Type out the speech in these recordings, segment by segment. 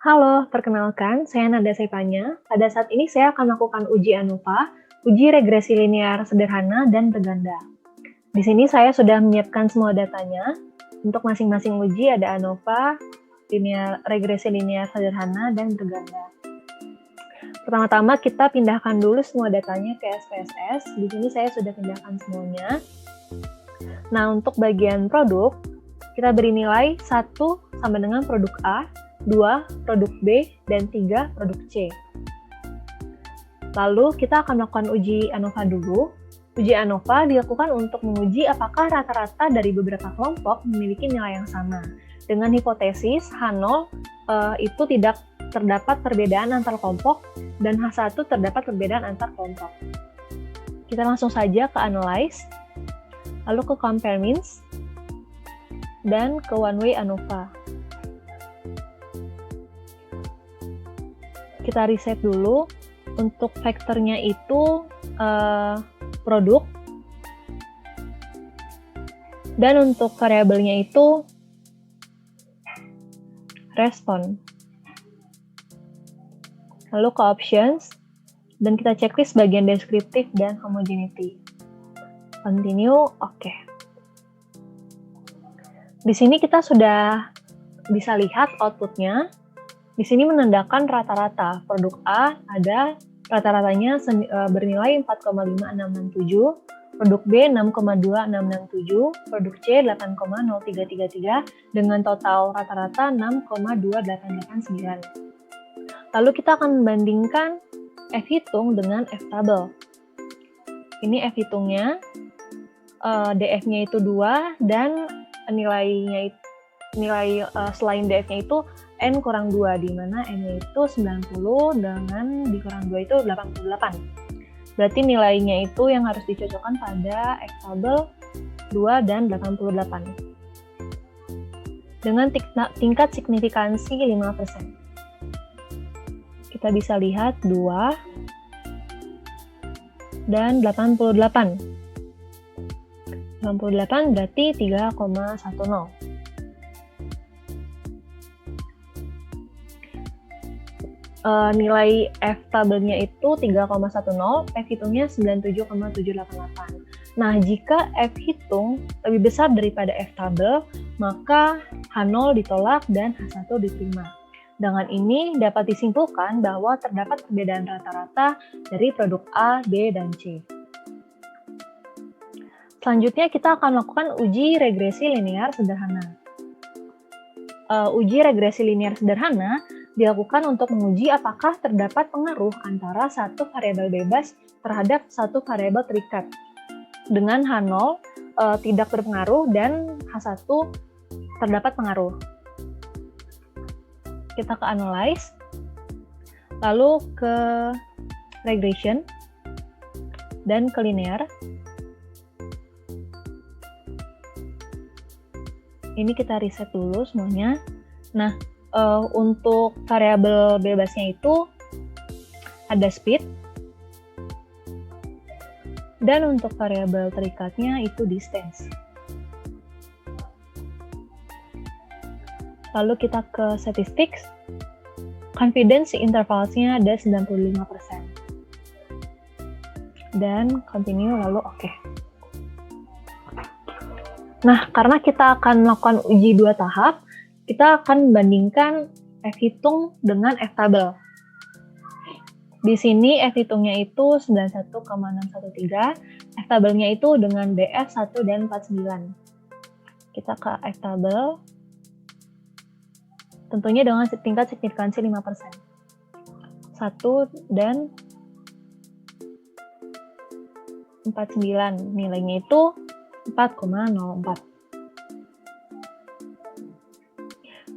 Halo, perkenalkan, saya Nada Sepanya. Pada saat ini saya akan melakukan uji ANOVA, uji regresi linear sederhana dan berganda. Di sini saya sudah menyiapkan semua datanya. Untuk masing-masing uji ada ANOVA, regresi linear sederhana, dan berganda. Pertama-tama kita pindahkan dulu semua datanya ke SPSS. Di sini saya sudah pindahkan semuanya. Nah, untuk bagian produk, kita beri nilai 1 sama dengan produk A, 2 produk B, dan 3 produk C. Lalu kita akan melakukan uji ANOVA dulu. Uji ANOVA dilakukan untuk menguji apakah rata-rata dari beberapa kelompok memiliki nilai yang sama. Dengan hipotesis H0 itu tidak terdapat perbedaan antar kelompok dan H1 terdapat perbedaan antar kelompok. Kita langsung saja ke Analyze, lalu ke Compare Means, dan ke One Way ANOVA. Kita reset dulu. Untuk vektornya itu produk, dan untuk variabelnya itu respon. Lalu ke options, dan kita checklist bagian deskriptif dan homogeneity. Continue, oke. Di sini kita sudah bisa lihat outputnya. Di sini menandakan rata-rata. Produk A ada rata-ratanya bernilai 4,5667, produk B 6,2667, produk C 8,0333 dengan total rata-rata 6,2889. Lalu kita akan membandingkan F-hitung dengan F-tabel. Ini F-hitungnya, DF-nya itu 2 dan nilai selain DF-nya itu N kurang 2, di mana N-nya itu 90 dengan dikurang 2 itu 88. Berarti nilainya itu yang harus dicocokkan pada F-tabel 2 dan 88. Dengan tingkat signifikansi 5%. Kita bisa lihat 2 dan 88. 88 berarti 3,10. Nilai F-tabelnya itu 3,10, F-hitungnya 97,788. Nah, jika F-hitung lebih besar daripada F-tabel, maka H0 ditolak dan H1 diterima. Dengan ini dapat disimpulkan bahwa terdapat perbedaan rata-rata dari produk A, B, dan C. Selanjutnya kita akan melakukan uji regresi linear sederhana. Uji regresi linear sederhana dilakukan untuk menguji apakah terdapat pengaruh antara satu variabel bebas terhadap satu variabel terikat. Dengan H0 tidak berpengaruh dan H1 terdapat pengaruh. Kita ke Analyze, lalu ke Regression, dan ke Linear. Ini kita reset dulu semuanya. Nah, untuk variabel bebasnya itu ada speed, dan untuk variabel terikatnya itu distance. Lalu kita ke statistics, confidence intervalsnya ada 95%. Dan continue lalu oke. Nah, karena kita akan melakukan uji 2 tahap, kita akan membandingkan F-hitung dengan F-tabel. Di sini F-hitungnya itu 91,613, F-tabelnya itu dengan DF 1 dan 49. Kita ke F-tabel, tentunya dengan tingkat signifikansi 5%. 1 dan 49, nilainya itu 4,04.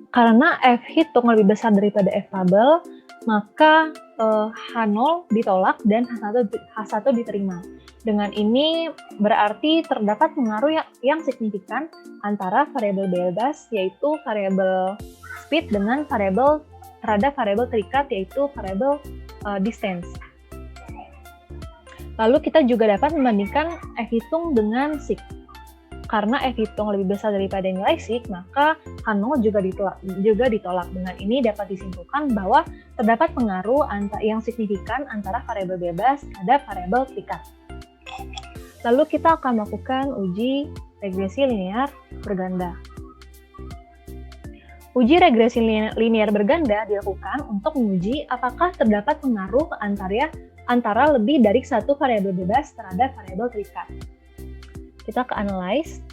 Karena F-hitung lebih besar daripada F-tabel, maka H0 ditolak dan H1 diterima. Dengan ini berarti terdapat pengaruh yang signifikan antara variabel bebas, yaitu variabel speed, dengan terhadap variabel terikat, yaitu variabel distance. Lalu kita juga dapat membandingkan F-hitung dengan SIG. karena F hitung lebih besar daripada nilai SIG, maka H0 juga ditolak. Dengan ini dapat disimpulkan bahwa terdapat pengaruh yang signifikan antara variabel bebas terhadap variabel terikat. Lalu kita akan melakukan uji regresi linear berganda. Uji regresi linear berganda dilakukan untuk menguji apakah terdapat pengaruh antara lebih dari satu variabel bebas terhadap variabel terikat. Kita ke analyze,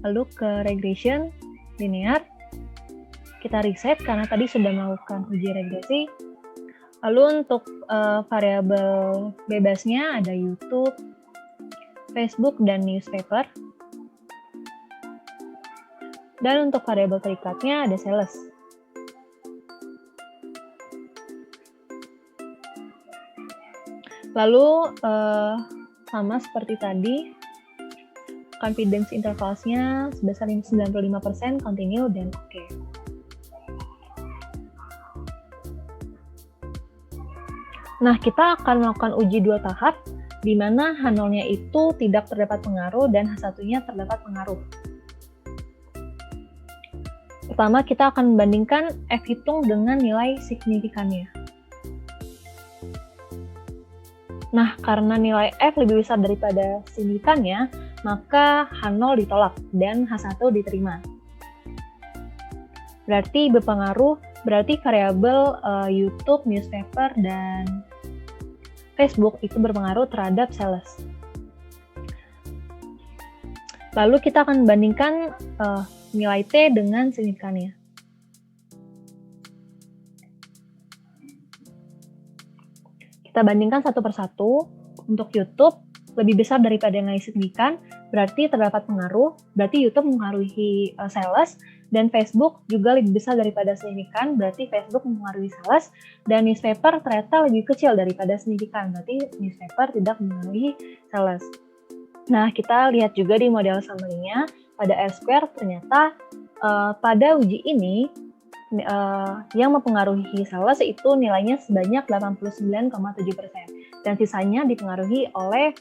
lalu ke regression linear, kita reset karena tadi sudah melakukan uji regresi. Lalu untuk variabel bebasnya ada YouTube, Facebook, dan newspaper. Dan untuk variabel terikatnya ada sales. Lalu sama seperti tadi, confidence intervalsnya sebesar 95%, continue, dan oke. Nah, kita akan melakukan uji 2 tahap, di mana H0-nya itu tidak terdapat pengaruh dan H1-nya terdapat pengaruh. Pertama, kita akan membandingkan F hitung dengan nilai signifikannya. Nah, karena nilai F lebih besar daripada signifikannya, maka H0 ditolak dan H1 diterima. Berarti variabel YouTube, newspaper, dan Facebook itu berpengaruh terhadap sales. Lalu kita akan membandingkan nilai T dengan signifikannya. Kita bandingkan satu persatu. Untuk YouTube lebih besar daripada nilai signifikan, berarti terdapat pengaruh, berarti YouTube mempengaruhi sales, dan Facebook juga lebih besar daripada signifikan, berarti Facebook mempengaruhi sales, dan newspaper ternyata lebih kecil daripada signifikan, berarti newspaper tidak mempengaruhi sales. Nah, kita lihat juga di model summary-nya, pada R-square ternyata pada uji ini, yang mempengaruhi sales itu nilainya sebanyak 89,7%, dan sisanya dipengaruhi oleh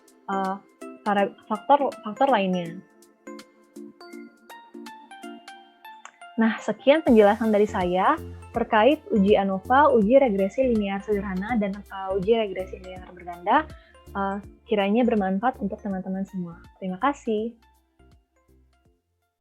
faktor lainnya. Nah, sekian penjelasan dari saya terkait uji ANOVA, uji regresi linear sederhana, dan uji regresi linear berganda. Kiranya bermanfaat untuk teman-teman semua. Terima kasih.